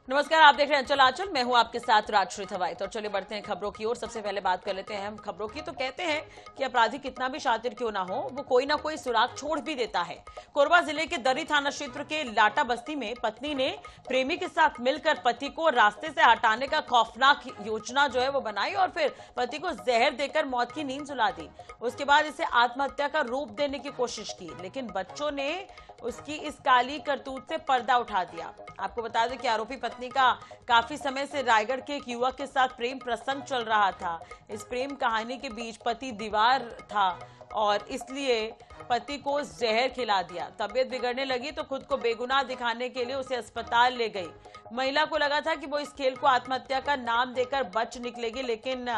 नमस्कार, आप देख रहे हैं अंचल आंचल। मैं हूं आपके साथ राजश्री थवाई। तो चलिए बढ़ते हैं खबरों की ओर। सबसे पहले बात कर लेते हैं हम खबरों की। तो कहते हैं कि अपराधी कितना भी शातिर क्यों ना हो, वो कोई ना कोई सुराग छोड़ भी देता है। कोरबा जिले के दर्री थाना क्षेत्र के लाटा बस्ती में पत्नी ने प्रेमी के साथ मिलकर पति को रास्ते से हटाने का खौफनाक योजना जो है वो बनाई और फिर पति को जहर देकर मौत की नींद सुला दी। उसके बाद इसे आत्महत्या का रूप देने की कोशिश की, लेकिन बच्चों ने उसकी इस काली करतूत से पर्दा उठा दिया। आपको बता दें कि आरोपी पत्नी का काफी समय से रायगढ़ के एक युवक के साथ प्रेम प्रसंग चल रहा था। इस प्रेम कहानी के बीच पति दीवार था और इसलिए पति को जहर खिला दिया। तबीयत बिगड़ने लगी तो खुद को बेगुनाह दिखाने के लिए उसे अस्पताल ले गई। महिला को लगा था कि वो इस खेल को आत्महत्या का नाम देकर बच निकलेगी, लेकिन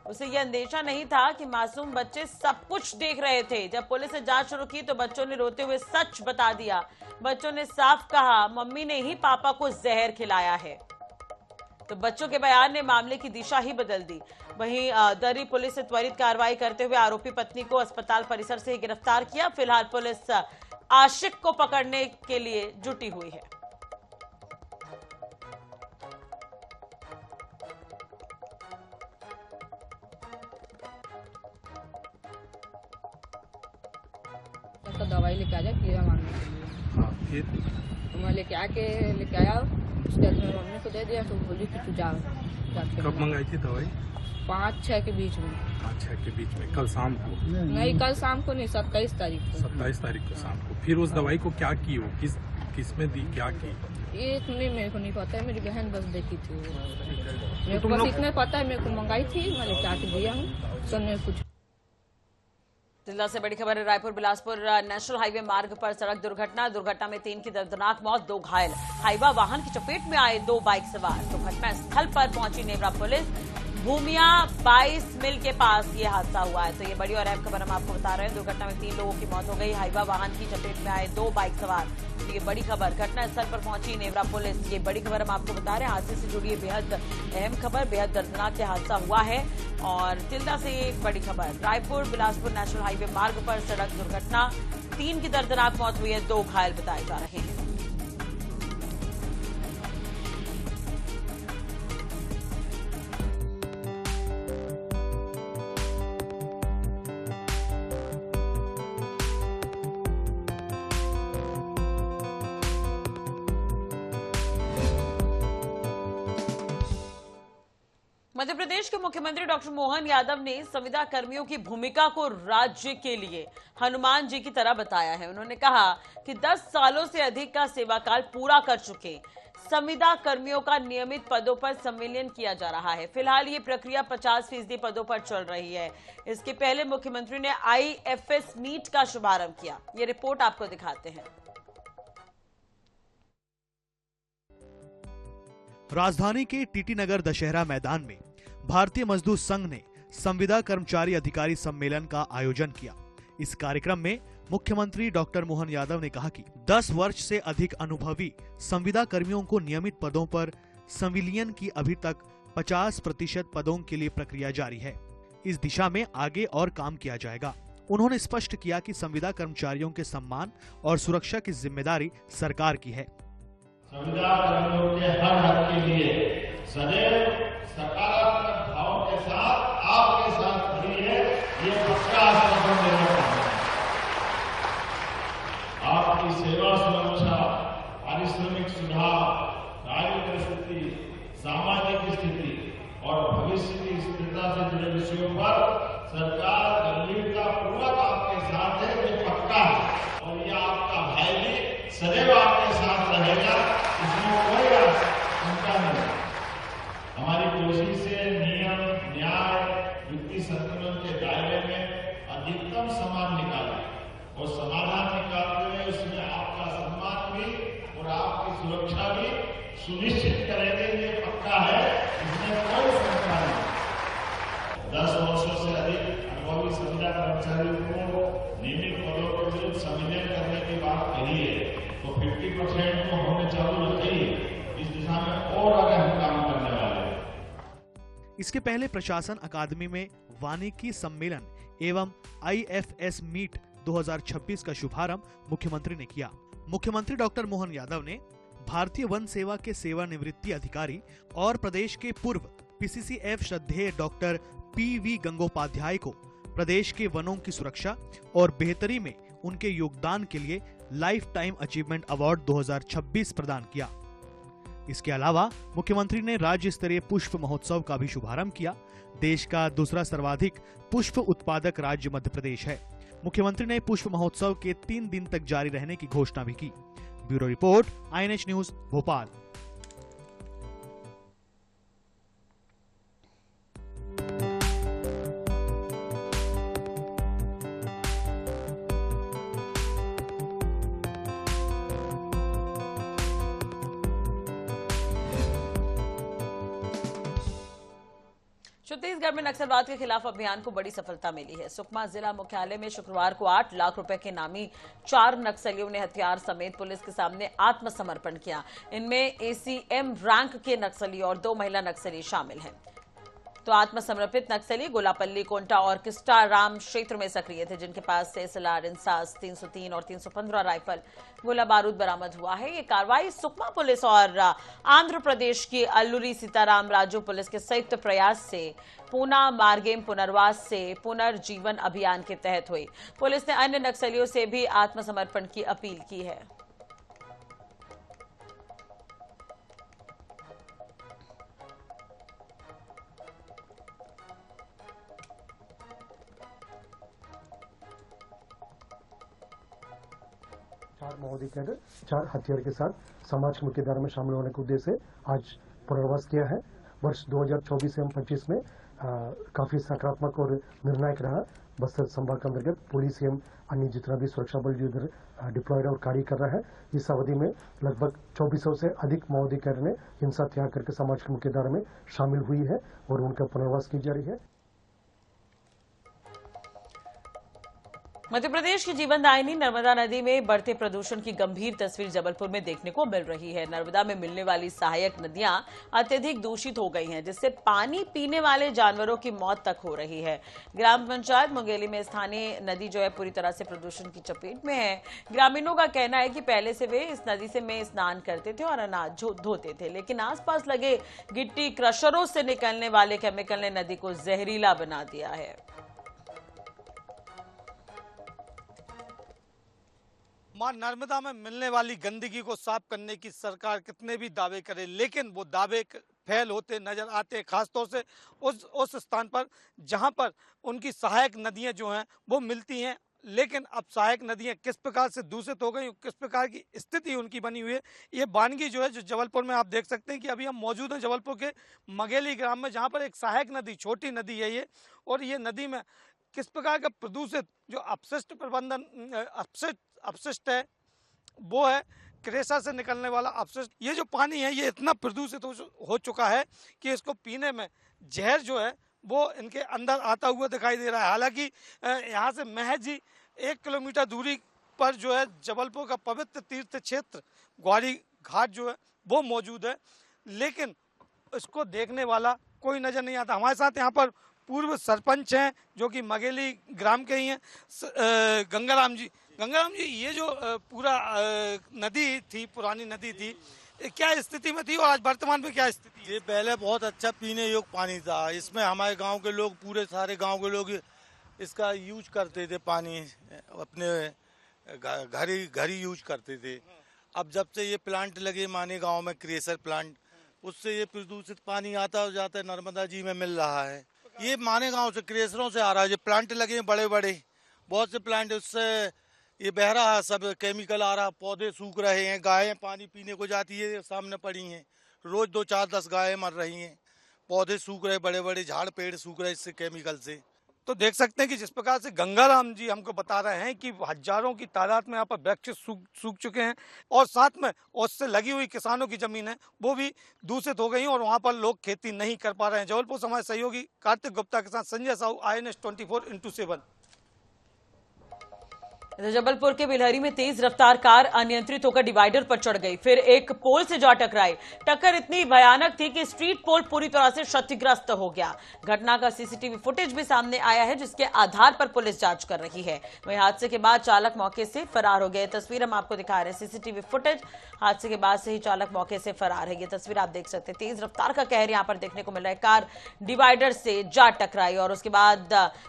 उसे यह अंदेशा नहीं था कि मासूम बच्चे सब कुछ देख रहे थे। जब पुलिस ने जांच शुरू की तो बच्चों ने रोते हुए सच बता दिया। बच्चों ने साफ कहा, मम्मी ने ही पापा को जहर खिलाया है। तो बच्चों के बयान ने मामले की दिशा ही बदल दी। वहीं दर्री पुलिस ने त्वरित कार्रवाई करते हुए आरोपी पत्नी को अस्पताल परिसर से गिरफ्तार किया। फिलहाल पुलिस आशिक को पकड़ने के लिए जुटी हुई है। तो दवाई लेके आ जा कीड़ा मारने के लिए। हाँ, फिर तो मैं लेके आया, उसके बाद मेरी मम्मी को दे दिया तो बोली कि तू जा। कब मंगाई थी दवाई? 5-6 के बीच में। 5-6 के बीच में, कल शाम को? नहीं, कल शाम को नहीं, 27 तारीख को। 27 तारीख को शाम को। फिर उस दवाई को क्या की हो, किस में दी, क्या की? ये नहीं, मेरे को नहीं पता है, मेरी बहन बस देखी थी। मेरे को तुम बस लोग इतना पता है, मेरे को मंगाई थी, मैं लेके आके दिया हूँ। तो मैं कुछ जिला से बड़ी खबर है। रायपुर बिलासपुर नेशनल हाईवे मार्ग पर सड़क दुर्घटना में 3 की दर्दनाक मौत, 2 घायल। हाईवा वाहन की चपेट में आए 2 बाइक सवार। दुर्घटना स्थल पर पहुंची नेवरा पुलिस। भूमिया 22 मिल के पास ये हादसा हुआ है। तो ये बड़ी और अहम खबर हम आपको बता रहे हैं। दुर्घटना में 3 लोगों की मौत हो गई। हाईवा वाहन की चपेट में आए 2 बाइक सवार। तो ये बड़ी खबर, घटना स्थल पर पहुंची नेवरा पुलिस। ये बड़ी खबर हम आपको बता रहे हैं। हादसे से जुड़ी बेहद अहम खबर, बेहद दर्दनाक हादसा हुआ है। और तिल्दा से एक बड़ी खबर, रायपुर बिलासपुर नेशनल हाईवे मार्ग पर सड़क दुर्घटना, 3 की दर्दनाक मौत हुई है, 2 घायल बताए जा रहे हैं। मध्य प्रदेश के मुख्यमंत्री डॉक्टर मोहन यादव ने संविदा कर्मियों की भूमिका को राज्य के लिए हनुमान जी की तरह बताया है। उन्होंने कहा कि 10 सालों से अधिक का सेवाकाल पूरा कर चुके संविदा कर्मियों का नियमित पदों पर संविलियन किया जा रहा है। फिलहाल ये प्रक्रिया 50% पदों पर चल रही है। इसके पहले मुख्यमंत्री ने IFS मीट का शुभारंभ किया। ये रिपोर्ट आपको दिखाते हैं। राजधानी के टीटी नगर दशहरा मैदान में भारतीय मजदूर संघ ने संविदा कर्मचारी अधिकारी सम्मेलन का आयोजन किया। इस कार्यक्रम में मुख्यमंत्री डॉक्टर मोहन यादव ने कहा कि 10 वर्ष से अधिक अनुभवी संविदा कर्मियों को नियमित पदों पर संविलियन की अभी तक 50% पदों के लिए प्रक्रिया जारी है। इस दिशा में आगे और काम किया जाएगा। उन्होंने स्पष्ट किया कि संविदा कर्मचारियों के सम्मान और सुरक्षा की जिम्मेदारी सरकार की है। संविदा कर्मियों के हर हक के लिए सदैव सकारात्मक भाव के साथ आपके साथ खड़ी है, ये पक्का आश्वासन देना चाहते हैं। आपकी सेवा सुरक्षा, पारिश्रमिक सुधार, कार्य परिस्थिति, सामाजिक स्थिति और भविष्य की स्थिरता से जुड़े विषयों पर सरकार गंभीरतापूर्वक आपके साथ है, ये पक्का है। और ये आपका भाई भी सदैव आपके साथ रहेगा, इसमें कोई चिंता नहीं। हमारी कोशिश है नियम, न्याय, वित्तीय संतुलन के दायरे में अधिकतम समान निकालें और समाधान निकालते हुए उसमें आपका सम्मान भी और आपकी सुरक्षा भी सुनिश्चित करेंगे, ये पक्का है, इसमें कोई शंका नहीं। 10 वर्षों से अधिक अनुभवी संविदा कर्मचारियों को नियमित पदों पर विरुद्ध संविलियन करने की बात कही है, तो 50% तो हमने चालू रखी है। इस दिशा में और आगे हम काम करने वाले हैं। इसके पहले प्रशासन अकादमी में वानिकी सम्मेलन एवं IFS मीट 2026 का शुभारंभ मुख्यमंत्री ने किया। मुख्यमंत्री डॉक्टर मोहन यादव ने भारतीय वन सेवा के सेवानिवृत्ति अधिकारी और प्रदेश के पूर्व पीसीसीएफ श्रद्धेय डॉक्टर पीवी गंगोपाध्याय को प्रदेश के वनों की सुरक्षा और बेहतरी में उनके योगदान के लिए लाइफ टाइम अचीवमेंट अवार्ड 2026 प्रदान किया। इसके अलावा मुख्यमंत्री ने राज्य स्तरीय पुष्प महोत्सव का भी शुभारंभ किया। देश का दूसरा सर्वाधिक पुष्प उत्पादक राज्य मध्य प्रदेश है। मुख्यमंत्री ने पुष्प महोत्सव के 3 दिन तक जारी रहने की घोषणा भी की। Bureau report, INH news, Bhopal. Chhattisgarh में नक्सलवाद के खिलाफ अभियान को बड़ी सफलता मिली है। सुकमा जिला मुख्यालय में शुक्रवार को 8 लाख रुपए के नामी 4 नक्सलियों ने हथियार समेत पुलिस के सामने आत्मसमर्पण किया। इनमें ACM रैंक के नक्सली और 2 महिला नक्सली शामिल हैं। तो आत्मसमर्पित नक्सली गोलापल्ली, कोंटा और किस्टाराम क्षेत्र में सक्रिय थे, जिनके पास से SLR, इंसास 303 और 315 राइफल, गोला बारूद बरामद हुआ है। ये कार्रवाई सुकमा पुलिस और आंध्र प्रदेश की अल्लूरी सीताराम राजू पुलिस के संयुक्त प्रयास से पूना मार्गेम पुनर्वास से पुनर्जीवन अभियान के तहत हुई। पुलिस ने अन्य नक्सलियों से भी आत्मसमर्पण की अपील की है। चार माओवादी कैडर 4 हथियार के साथ समाज की मुख्यधारा में शामिल होने के उद्देश्य से आज पुनर्वास किया है। वर्ष 2024 एवं 25 में काफी सकारात्मक और निर्णायक रहा। बस्तर संभाग के अंतर्गत पुलिस एवं अन्य जितना भी सुरक्षा बल जो इधर डिप्लॉयड और कार्य कर रहा है, इस अवधि में लगभग 2400 से अधिक माओवादी कैडर ने हिंसा त्याग करके समाज की मुख्यधारा में शामिल हुई है और उनका पुनर्वास की जा रही है। मध्य प्रदेश की जीवनदायिनी नर्मदा नदी में बढ़ते प्रदूषण की गंभीर तस्वीर जबलपुर में देखने को मिल रही है। नर्मदा में मिलने वाली सहायक नदियां अत्यधिक दूषित हो गई हैं, जिससे पानी पीने वाले जानवरों की मौत तक हो रही है। ग्राम पंचायत मुंगेली में स्थानीय नदी जो है पूरी तरह से प्रदूषण की चपेट में है। ग्रामीणों का कहना है कि पहले से वे इस नदी से में स्नान करते थे और अनाज धोते थे, लेकिन आसपास लगे गिट्टी क्रशरों से निकलने वाले केमिकल ने नदी को जहरीला बना दिया है। मां नर्मदा में मिलने वाली गंदगी को साफ करने की सरकार कितने भी दावे करे, लेकिन वो दावे फेल होते नजर आते हैं। खासतौर से उस स्थान पर जहां पर उनकी सहायक नदियां जो हैं वो मिलती हैं, लेकिन अब सहायक नदियां किस प्रकार से दूषित हो गई, किस प्रकार की स्थिति उनकी बनी हुई है। ये वानगी जो है जो जबलपुर में आप देख सकते हैं कि अभी हम मौजूद हैं जबलपुर के मगेली ग्राम में, जहां पर एक सहायक नदी, छोटी नदी है ये, और ये नदी में किस प्रकार का प्रदूषित जो अपशिष्ट है वो है क्रेशर से निकलने वाला अपशिष्ट। ये जो पानी है ये इतना प्रदूषित हो चुका है कि इसको पीने में जहर जो है वो इनके अंदर आता हुआ दिखाई दे रहा है। हालांकि यहाँ से महज ही 1 किलोमीटर दूरी पर जो है जबलपुर का पवित्र तीर्थ क्षेत्र ग्वारी घाट जो है वो मौजूद है, लेकिन इसको देखने वाला कोई नजर नहीं आता। हमारे साथ यहाँ पर पूर्व सरपंच हैं जो कि मगेली ग्राम के ही हैं, गंगाराम जी। गंगाराम जी, ये जो पूरा नदी थी, पुरानी नदी थी, क्या स्थिति में थी और आज वर्तमान में क्या स्थिति है? ये पहले बहुत अच्छा पीने योग्य पानी था। इसमें हमारे गांव के लोग, पूरे सारे गांव के लोग इसका यूज करते थे, पानी अपने घर ही यूज करते थे। अब जब से ये प्लांट लगे माने गांव में, क्रेशर प्लांट, उससे ये प्रदूषित पानी आता हो जाता है, नर्मदा जी में मिल रहा है। ये माने गांव से क्रेशरों से आ रहा है। जो प्लांट लगे बड़े बड़े, बहुत से प्लांट, उससे ये बह रहा है, सब केमिकल आ रहा, पौधे सूख रहे हैं, गायें पानी पीने को जाती है, सामने पड़ी हैं, रोज 2, 4, 10 गायें मर रही हैं, पौधे सूख रहे, बड़े बड़े झाड़ पेड़ सूख रहे इससे, केमिकल से। तो देख सकते हैं कि जिस प्रकार से गंगाराम जी हमको बता रहे हैं कि हजारों की तादाद में यहाँ पर वृक्ष सूख चुके हैं और साथ में उससे लगी हुई किसानों की जमीन है वो भी दूषित हो गई और वहाँ पर लोग खेती नहीं कर पा रहे हैं। जबलपुर समाज सहयोगी कार्तिक गुप्ता के साथ संजय साहू, INH 24x7। जबलपुर के बिलहरी में तेज रफ्तार कार अनियंत्रित होकर डिवाइडर पर चढ़ गई, फिर एक पोल से जा टकराई। टक्कर इतनी भयानक थी कि स्ट्रीट पोल पूरी तरह से क्षतिग्रस्त हो गया। घटना का सीसीटीवी फुटेज भी सामने आया है, जिसके आधार पर पुलिस जांच कर रही है। वहीं हादसे के बाद चालक मौके से फरार हो गए। तस्वीर हम आपको दिखा रहे हैं, सीसीटीवी फुटेज। हादसे के बाद से ही चालक मौके से फरार है। ये तस्वीर आप देख सकते हैं। तेज रफ्तार का कहर यहां पर देखने को मिल रहा है। कार डिवाइडर से जा टकराई और उसके बाद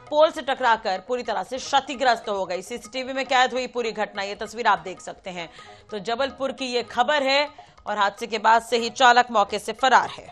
पोल से टकराकर पूरी तरह से क्षतिग्रस्त हो गई। सीसीटीवी में कैद हुई पूरी घटना, ये तस्वीर आप देख सकते हैं। तो जबलपुर की ये खबर है और हादसे के बाद से ही चालक मौके से फरार है।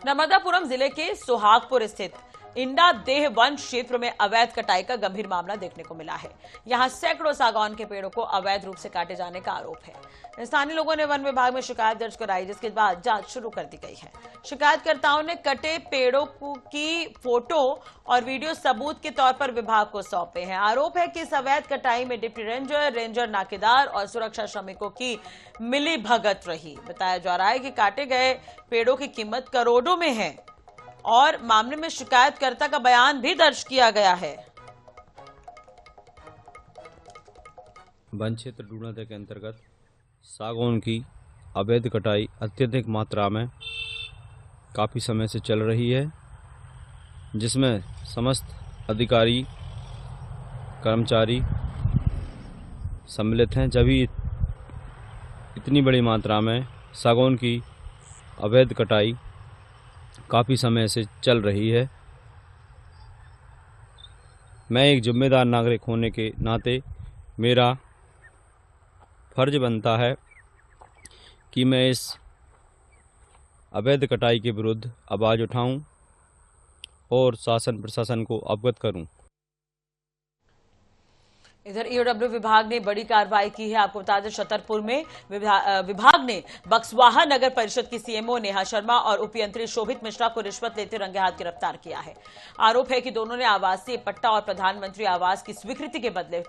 नर्मदापुरम जिले के सुहागपुर स्थित इंडा देह वन क्षेत्र में अवैध कटाई का गंभीर मामला देखने को मिला है। यहां सैकड़ों सागौन के पेड़ों को अवैध रूप से काटे जाने का आरोप है। स्थानीय लोगों ने वन विभाग में शिकायत दर्ज कराई, जिसके बाद जांच शुरू कर दी गई है। शिकायतकर्ताओं ने कटे पेड़ों की फोटो और वीडियो सबूत के तौर पर विभाग को सौंपे हैं। आरोप है कि इस अवैध कटाई में डिप्टी रेंजर नाकेदार और सुरक्षा श्रमिकों की मिली भगत रही। बताया जा रहा है कि काटे गए पेड़ों की कीमत करोड़ों में है और मामले में शिकायतकर्ता का बयान भी दर्ज किया गया है। वन क्षेत्र डूनादह के अंतर्गत सागौन की अवैध कटाई अत्यधिक मात्रा में काफ़ी समय से चल रही है, जिसमें समस्त अधिकारी कर्मचारी सम्मिलित हैं। जब ही इतनी बड़ी मात्रा में सागौन की अवैध कटाई काफ़ी समय से चल रही है, मैं एक जिम्मेदार नागरिक होने के नाते मेरा फर्ज बनता है कि मैं इस अवैध कटाई के विरुद्ध आवाज़ उठाऊं और शासन प्रशासन को अवगत करूं। इधर ईओडब्ल्यू विभाग ने बड़ी कार्रवाई की है। आपको बता दें, छतरपुर में विभाग ने बक्सवाहा नगर परिषद की सीएमओ नेहा शर्मा और उपयंत्री शोभित मिश्रा को रिश्वत लेते रंगे हाथ गिरफ्तार किया है। आरोप है कि दोनों ने आवासीय पट्टा और प्रधानमंत्री आवास की स्वीकृति के बदले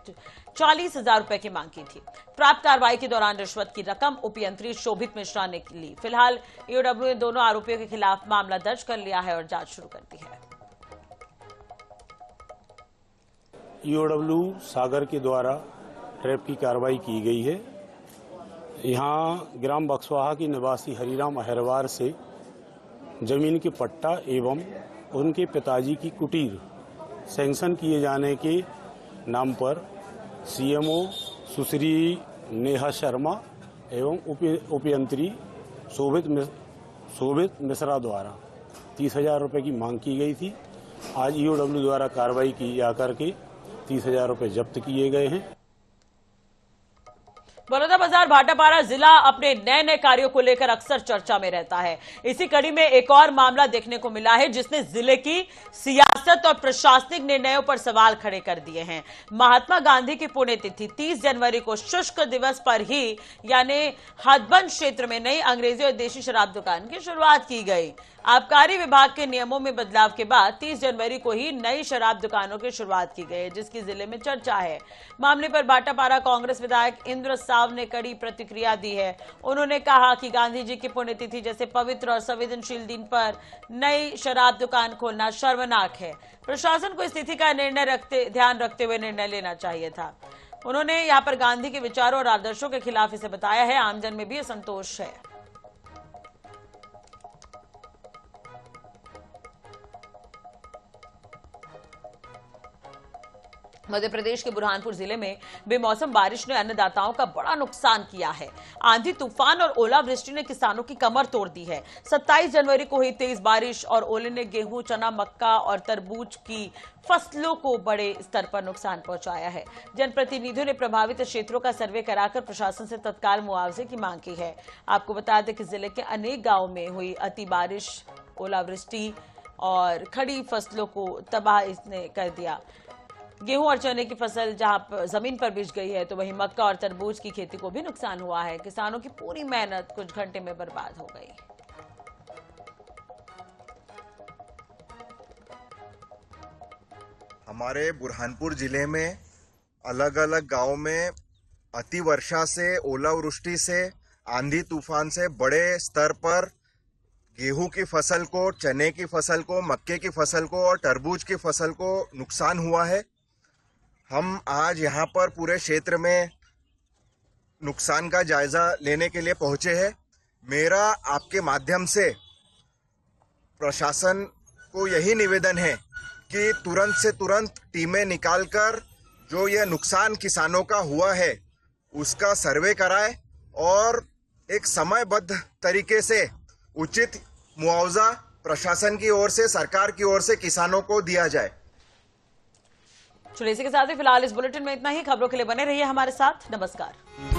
40,000 रुपए की मांग की थी। प्राप्त कार्रवाई के दौरान रिश्वत की रकम उपयंत्री शोभित मिश्रा ने ली। फिलहाल ईओडब्ल्यू ने दोनों आरोपियों के खिलाफ मामला दर्ज कर लिया है और जांच शुरू कर दी है। ईओडब्ल्यू सागर के द्वारा ट्रैप की कार्रवाई की गई है। यहाँ ग्राम बक्सवाहा की निवासी हरिराम अहरवार से जमीन के पट्टा एवं उनके पिताजी की कुटीर सैंक्शन किए जाने के नाम पर सीएमओ सुश्री नेहा शर्मा एवं उपयंत्री शोभित मिश्रा द्वारा 30,000 रुपये की मांग की गई थी। आज ईओडब्ल्यू द्वारा कार्रवाई की जाकर के 30,000 रुपये जब्त किए गए हैं। बलौदाबाजार भाटापारा जिला अपने नए नए कार्यों को लेकर अक्सर चर्चा में रहता है। इसी कड़ी में एक और मामला देखने को मिला है, जिसने जिले की सियासत और प्रशासनिक निर्णयों पर सवाल खड़े कर दिए हैं। महात्मा गांधी की पुण्यतिथि 30 जनवरी को शुष्क दिवस पर ही यानी हदबंद क्षेत्र में नई अंग्रेजी और देशी शराब दुकान की शुरुआत की गई। आबकारी विभाग के नियमों में बदलाव के बाद 30 जनवरी को ही नई शराब दुकानों की शुरुआत की गई, जिसकी जिले में चर्चा है। मामले पर भाटापारा कांग्रेस विधायक इंद्र साव ने कड़ी प्रतिक्रिया दी है। उन्होंने कहा कि गांधी जी की पुण्यतिथि जैसे पवित्र और संवेदनशील दिन पर नई शराब दुकान खोलना शर्मनाक है। प्रशासन को स्थिति का ध्यान रखते हुए निर्णय लेना चाहिए था। उन्होंने यहाँ पर गांधी के विचारों और आदर्शों के खिलाफ इसे बताया है। आमजन में भी असंतोष है। मध्य प्रदेश के बुरहानपुर जिले में बेमौसम बारिश ने अन्नदाताओं का बड़ा नुकसान किया है। आंधी तूफान और ओलावृष्टि ने किसानों की कमर तोड़ दी है। 27 जनवरी को हुई तेज बारिश और ओले ने गेहूं, चना, मक्का और तरबूज की फसलों को बड़े स्तर पर नुकसान पहुंचाया है। जनप्रतिनिधियों ने प्रभावित क्षेत्रों का सर्वे कराकर प्रशासन से तत्काल मुआवजे की मांग की है। आपको बता दें कि जिले के अनेक गांवों में हुई अति बारिश, ओलावृष्टि और खड़ी फसलों को तबाह इसने कर दिया। गेहूं और चने की फसल जहां जमीन पर बिछ गई है, तो वहीं मक्का और तरबूज की खेती को भी नुकसान हुआ है। किसानों की पूरी मेहनत कुछ घंटे में बर्बाद हो गई। हमारे बुरहानपुर जिले में अलग अलग गांव में अति वर्षा से, ओलावृष्टि से, आंधी तूफान से बड़े स्तर पर गेहूं की फसल को, चने की फसल को, मक्के की फसल को और तरबूज की फसल को नुकसान हुआ है। हम आज यहाँ पर पूरे क्षेत्र में नुकसान का जायजा लेने के लिए पहुंचे हैं। मेरा आपके माध्यम से प्रशासन को यही निवेदन है कि तुरंत से तुरंत टीमें निकालकर जो ये नुकसान किसानों का हुआ है उसका सर्वे कराए और एक समयबद्ध तरीके से उचित मुआवजा प्रशासन की ओर से, सरकार की ओर से किसानों को दिया जाए। चलिए इसी के साथ ही फिलहाल इस बुलेटिन में इतना ही। खबरों के लिए बने रहिए हमारे साथ। नमस्कार।